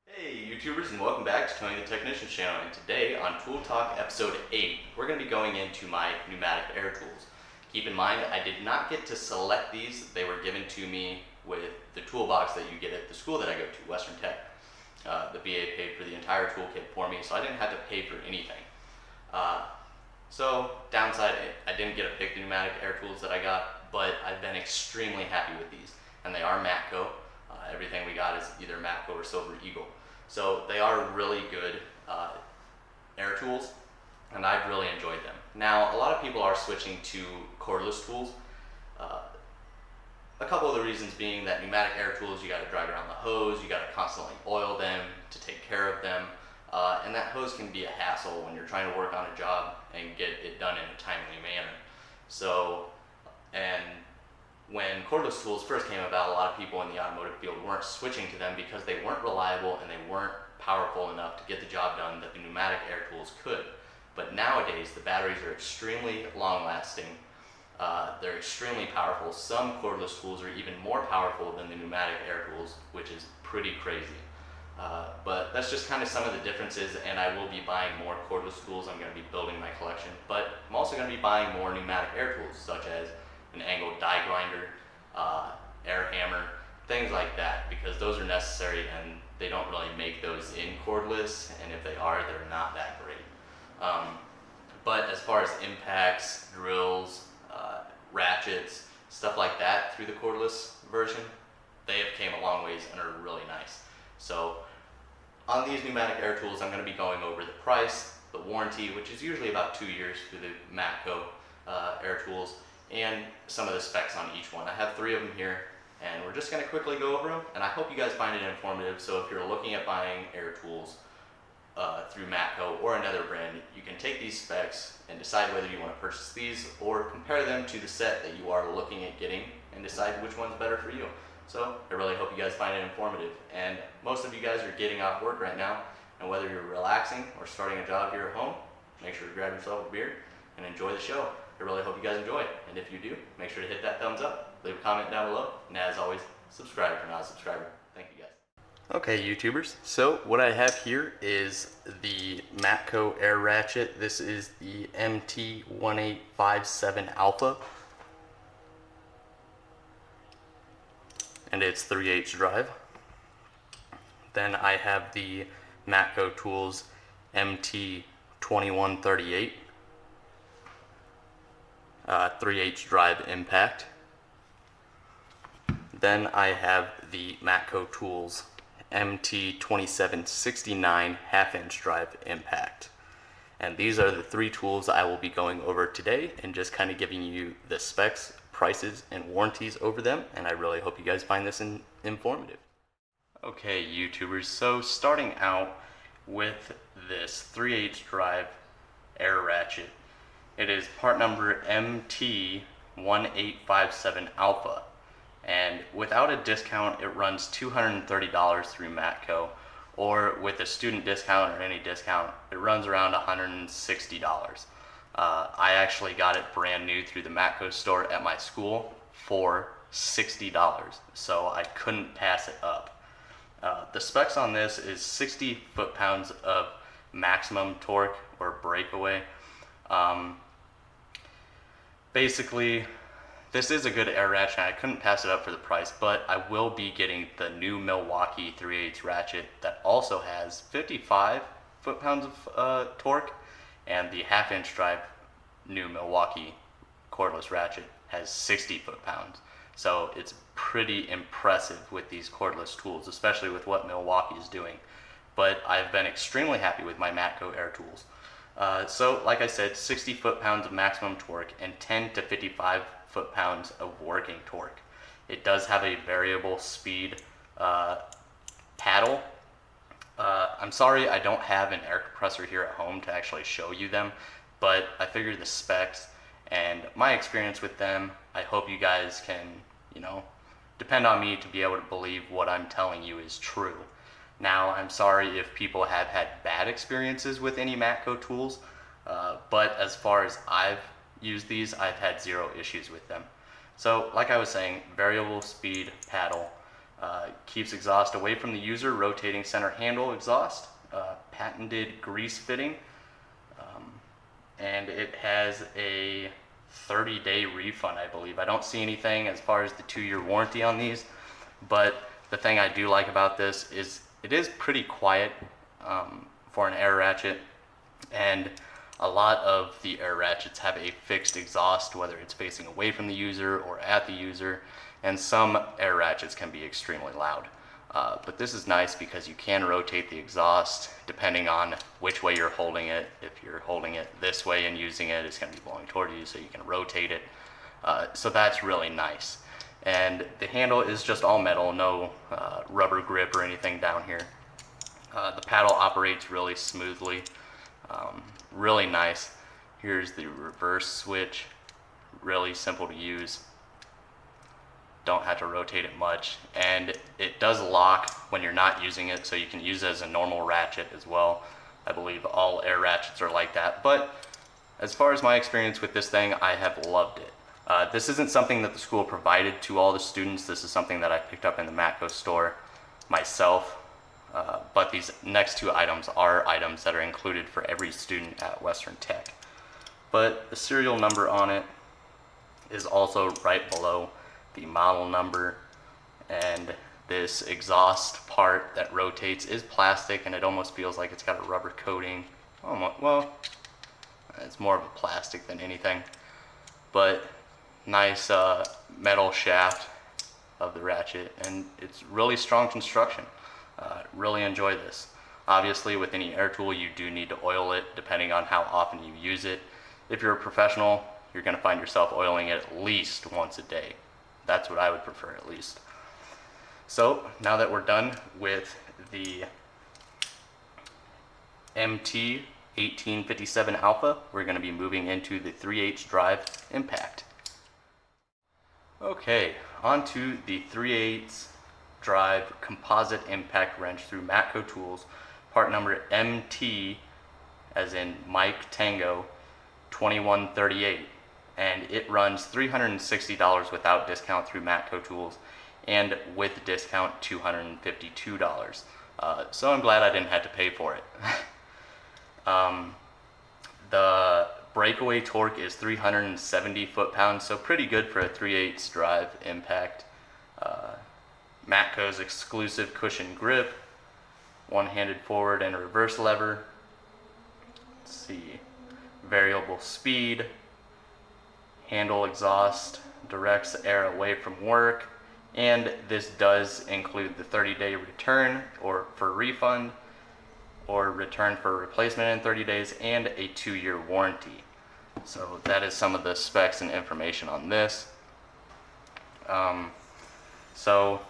Hey YouTubers, and welcome back to Tony the Technician's channel. And today on Tool Talk episode 8, we're going to be going into my pneumatic air tools. Keep in mind, I did not get to select these. They were given to me with the toolbox that you get at the school that I go to, Western Tech. The VA paid for the entire toolkit for me, so I didn't have to pay for anything. So downside, I didn't get to pick the pneumatic air tools that I got, but I've been extremely happy with these. And they are Matco. Everything we got is either Matco or Silver Eagle. So they are really good air tools, and I've really enjoyed them. Now, a lot of people are switching to cordless tools. A couple of the reasons being that pneumatic air tools, you got to drag around the hose, you got to constantly oil them to take care of them, and that hose can be a hassle when you're trying to work on a job and get it done in a timely manner. So, and when cordless tools first came about, a lot of people in the automotive field weren't switching to them because they weren't reliable and they weren't powerful enough to get the job done that the pneumatic air tools could. But nowadays, the batteries are extremely long-lasting. They're extremely powerful. Some cordless tools are even more powerful than the pneumatic air tools, which is pretty crazy. But that's just kind of some of the differences, and I will be buying more cordless tools. I'm going to be building my collection, but I'm also going to be buying more pneumatic air tools, such as an angled die grinder, air hammer, things like that, because those are necessary and they don't really make those in cordless, and if they are, they're not that great. But as far as impacts, drills, ratchets, stuff like that through the cordless version, they have came a long ways and are really nice. So on these pneumatic air tools, I'm going to be going over the price, the warranty, which is usually about 2 years through the Matco air tools, and some of the specs on each one. I have 3 of them here, and we're just going to quickly go over them, and I hope you guys find it informative. So if you're looking at buying air tools through Matco or another brand, you can take these specs and decide whether you want to purchase these or compare them to the set that you are looking at getting and decide which one's better for you. So I really hope you guys find it informative. And most of you guys are getting off work right now, and whether you're relaxing or starting a job here at home, make sure to grab yourself a beer and enjoy the show. I really hope you guys enjoy it. And if you do, make sure to hit that thumbs up, leave a comment down below, and as always, subscribe if you're not a subscriber. Thank you guys. Okay, YouTubers, so what I have here is the Matco Air Ratchet. This is the MT1857 Alpha, and it's 3/8 drive. Then I have the Matco Tools MT2138, 3/8 drive impact. Then I have the Matco Tools MT2769 half-inch drive impact. And these are the 3 tools I will be going over today and just kind of giving you the specs, prices, and warranties over them. And I really hope you guys find this informative. Okay, YouTubers, so starting out with this 3/8 drive air ratchet. It is part number MT1857 Alpha. And without a discount, it runs $230 through Matco, or with a student discount or any discount, it runs around $160. I actually got it brand new through the Matco store at my school for $60, so I couldn't pass it up. The specs on this is 60 foot-pounds of maximum torque or breakaway. Basically, this is a good air ratchet. I couldn't pass it up for the price, but I will be getting the new Milwaukee 3/8 ratchet that also has 55 foot-pounds of torque, and the half-inch drive new Milwaukee cordless ratchet has 60 foot-pounds. So it's pretty impressive with these cordless tools, especially with what Milwaukee is doing. But I've been extremely happy with my Matco air tools. So like I said, 60 foot-pounds of maximum torque and 10 to 55 foot-pounds of working torque. It does have a variable speed paddle. I'm sorry I don't have an air compressor here at home to actually show you them, but I figured the specs and my experience with them, I hope you guys can, depend on me to be able to believe what I'm telling you is true. Now, I'm sorry if people have had bad experiences with any Matco tools, but as far as I've used these, I've had zero issues with them. So like I was saying, variable speed paddle, keeps exhaust away from the user, rotating center handle exhaust, patented grease fitting, and it has a 30-day refund, I believe. I don't see anything as far as the 2-year warranty on these, but the thing I do like about this is it is pretty quiet for an air ratchet, and a lot of the air ratchets have a fixed exhaust, whether it's facing away from the user or at the user, and some air ratchets can be extremely loud. But this is nice because you can rotate the exhaust depending on which way you're holding it. If you're holding it this way and using it, it's going to be blowing toward you, so you can rotate it. So that's really nice. And the handle is just all metal, no rubber grip or anything down here. The paddle operates really smoothly, really nice. Here's the reverse switch, really simple to use. Don't have to rotate it much, and it does lock when you're not using it, so you can use it as a normal ratchet as well. I believe all air ratchets are like that, but as far as my experience with this thing, I have loved it. This isn't something that the school provided to all the students. This is something that I picked up in the Matco store myself, but these next two items are items that are included for every student at Western Tech. But the serial number on it is also right below the model number, and this exhaust part that rotates is plastic, and it almost feels like it's got a rubber coating. Well, it's more of a plastic than anything, but nice metal shaft of the ratchet, and it's really strong construction. Really enjoy this. Obviously, with any air tool, you do need to oil it depending on how often you use it. If you're a professional, you're going to find yourself oiling it at least once a day. That's what I would prefer, at least. So now that we're done with the MT 1857 Alpha, we're going to be moving into the 3/8 drive Impact. Okay, on to the 3/8 drive composite impact wrench through Matco Tools, part number MT, as in Mike Tango, 2138. And it runs $360 without discount through Matco Tools, and with discount $252. So I'm glad I didn't have to pay for it. The breakaway torque is 370 foot-pounds, so pretty good for a 3/8 drive Impact. Matco's exclusive cushion grip, one-handed forward and reverse lever. Let's see, variable speed. Handle exhaust directs air away from work, and this does include the 30-day return or for refund, or return for replacement in 30 days, and a 2-year warranty. So that is some of the specs and information on this. So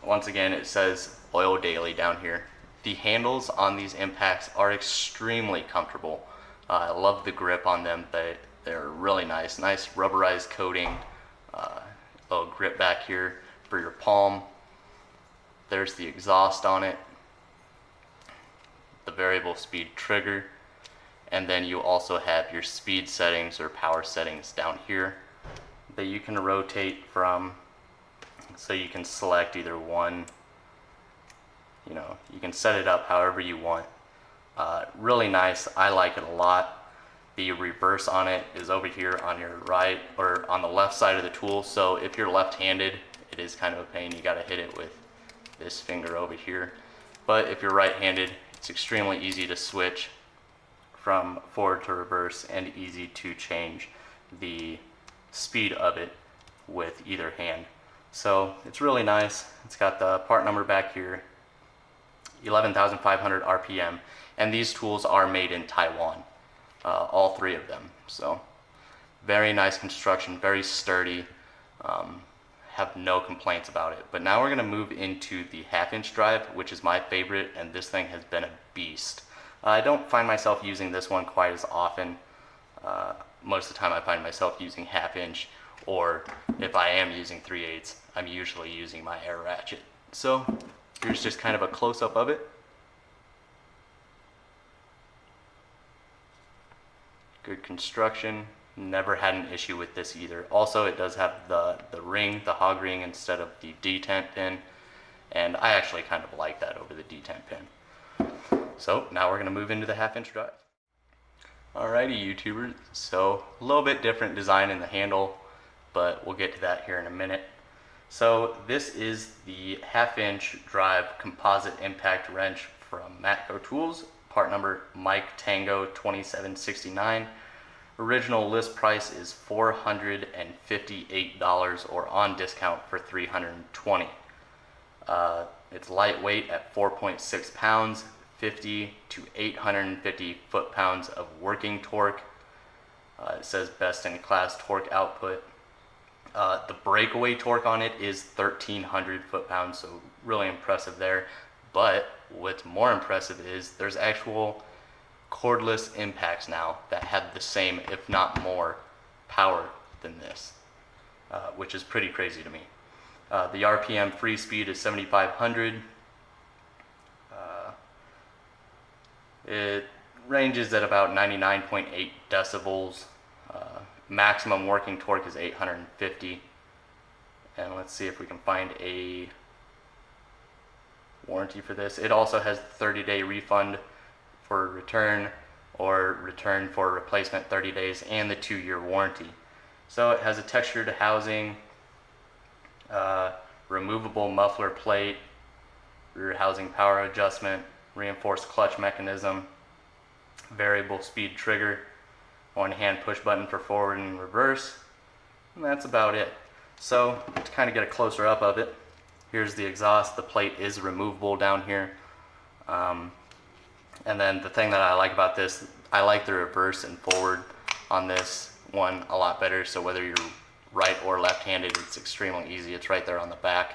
once again, it says oil daily down here. The handles on these impacts are extremely comfortable. I love the grip on them. They're really nice rubberized coating, little grip back here for your palm. There's the exhaust on it, the variable speed trigger, and then you also have your speed settings or power settings down here that you can rotate from, so you can select either one. You can set it up however you want. Really nice. I like it a lot. The reverse on it is over here on your right, or on the left side of the tool, so if you're left-handed, it is kind of a pain. You got to hit it with this finger over here. But if you're right-handed, it's extremely easy to switch from forward to reverse, and easy to change the speed of it with either hand. So it's really nice. It's got the part number back here, 11,500 RPM, and these tools are made in Taiwan. All three of them. So very nice construction, very sturdy. Have no complaints about it. But now we're going to move into the 1/2-inch drive, which is my favorite, and this thing has been a beast. I don't find myself using this one quite as often. Most of the time I find myself using 1/2-inch, or if I am using 3/8, I'm usually using my air ratchet. So here's just kind of a close-up of it. Good construction, Never had an issue with this either. Also, it does have the ring, the hog ring, instead of the detent pin, and I actually kind of like that over the detent pin. So now we're going to move into the 1/2-inch drive. Alrighty, YouTubers, so a little bit different design in the handle, but we'll get to that here in a minute. So this is the 1/2-inch drive composite impact wrench from Matco Tools, part number Mike Tango 2769. Original list price is $458, or on discount for $320. It's lightweight at 4.6 pounds, 50 to 850 foot-pounds of working torque. It says best in class torque output. The breakaway torque on it is 1,300 foot-pounds, so really impressive there. But what's more impressive is there's actual cordless impacts now that have the same, if not more, power than this, which is pretty crazy to me. The RPM free speed is 7,500. It ranges at about 99.8 decibels. Maximum working torque is 850. And let's see if we can find a warranty for this. It also has 30-day refund for return, or return for replacement 30 days, and the 2-year warranty. So it has a textured housing, removable muffler plate, rear housing power adjustment, reinforced clutch mechanism, variable speed trigger, 1-hand push button for forward and reverse, and that's about it. So to kind of get a closer up of it, here's the exhaust. The plate is removable down here. And then the thing that I like about this, I like the reverse and forward on this one a lot better. So whether you're right or left-handed, it's extremely easy. It's right there on the back.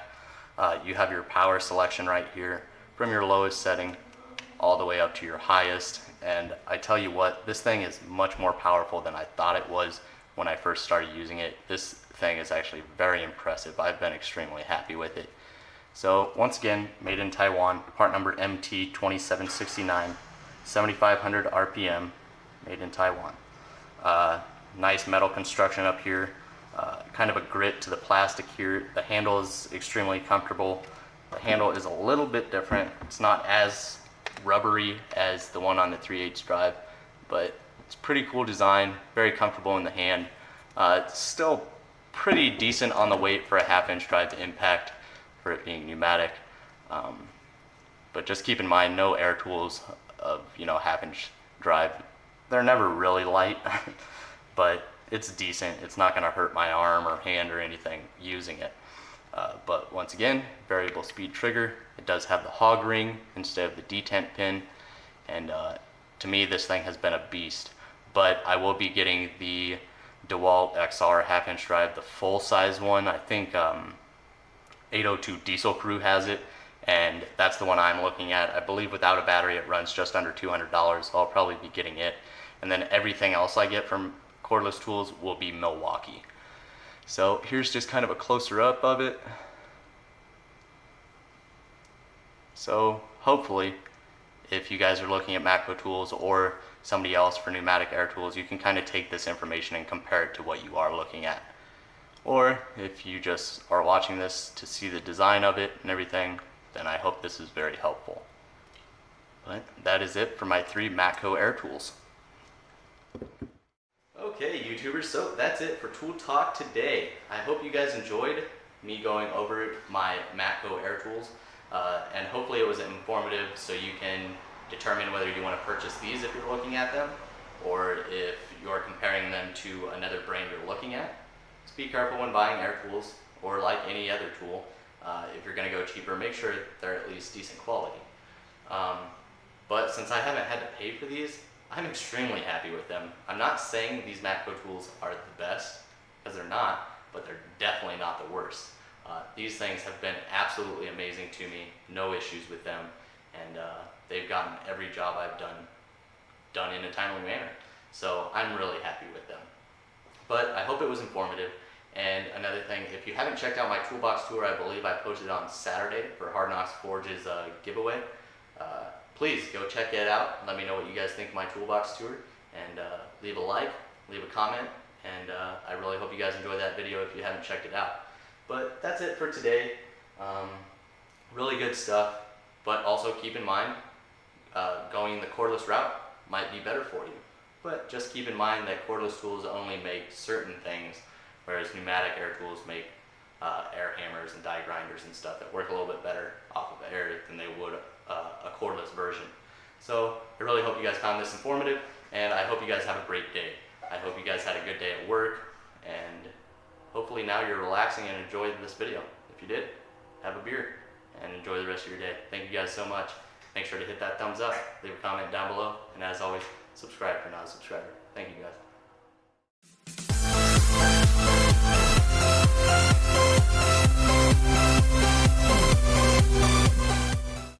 You have your power selection right here from your lowest setting all the way up to your highest. And I tell you what, this thing is much more powerful than I thought it was when I first started using it. This thing is actually very impressive. I've been extremely happy with it. So once again, made in Taiwan, part number MT2769, 7,500 RPM, made in Taiwan. Nice metal construction up here, kind of a grit to the plastic here. The handle is extremely comfortable. The handle is a little bit different. It's not as rubbery as the one on the 3/8 drive, but it's pretty cool design, very comfortable in the hand. It's still pretty decent on the weight for a 1/2-inch drive impact for it being pneumatic. But just keep in mind, no air tools of 1/2-inch drive, they're never really light, but it's decent. It's not going to hurt my arm or hand or anything using it. But once again, variable speed trigger. It does have the hog ring instead of the detent pin, and to me this thing has been a beast. But I will be getting the DeWalt XR 1/2-inch drive, the full size one. I think 802 Diesel Crew has it, and that's the one I'm looking at. I believe without a battery it runs just under $200, so I'll probably be getting it. And then everything else I get from Cordless Tools will be Milwaukee. So here's just kind of a closer up of it. So hopefully, if you guys are looking at Matco Tools or somebody else for pneumatic air tools, you can kind of take this information and compare it to what you are looking at. Or if you just are watching this to see the design of it and everything, then I hope this is very helpful. But that is it for my 3 Matco air tools. Okay, YouTubers, so that's it for Tool Talk today. I hope you guys enjoyed me going over my Matco air tools, and hopefully it was informative so you can determine whether you want to purchase these if you're looking at them, or if you're comparing them to another brand you're looking at. Just be careful when buying air tools, or like any other tool, if you're going to go cheaper, make sure they're at least decent quality. But since I haven't had to pay for these, I'm extremely happy with them. I'm not saying these Matco tools are the best, because they're not, but they're definitely not the worst. These things have been absolutely amazing to me, no issues with them, and they've gotten every job I've done in a timely manner. So I'm really happy with them. But I hope it was informative. And another thing, if you haven't checked out my toolbox tour, I believe I posted on Saturday for Hard Knocks Forge's giveaway. Please go check it out. Let me know what you guys think of my toolbox tour, and leave a like, leave a comment, and I really hope you guys enjoyed that video if you haven't checked it out. But that's it for today. Really good stuff, but also keep in mind, going the cordless route might be better for you. But just keep in mind that cordless tools only make certain things, whereas pneumatic air tools make air hammers and die grinders and stuff that work a little bit better off of air than they would a cordless version. So I really hope you guys found this informative, and I hope you guys have a great day. I hope you guys had a good day at work, and hopefully now you're relaxing and enjoyed this video. If you did, have a beer and enjoy the rest of your day. Thank you guys so much. Make sure to hit that thumbs up, leave a comment down below, and as always, subscribe if you're not a subscriber. Thank you guys.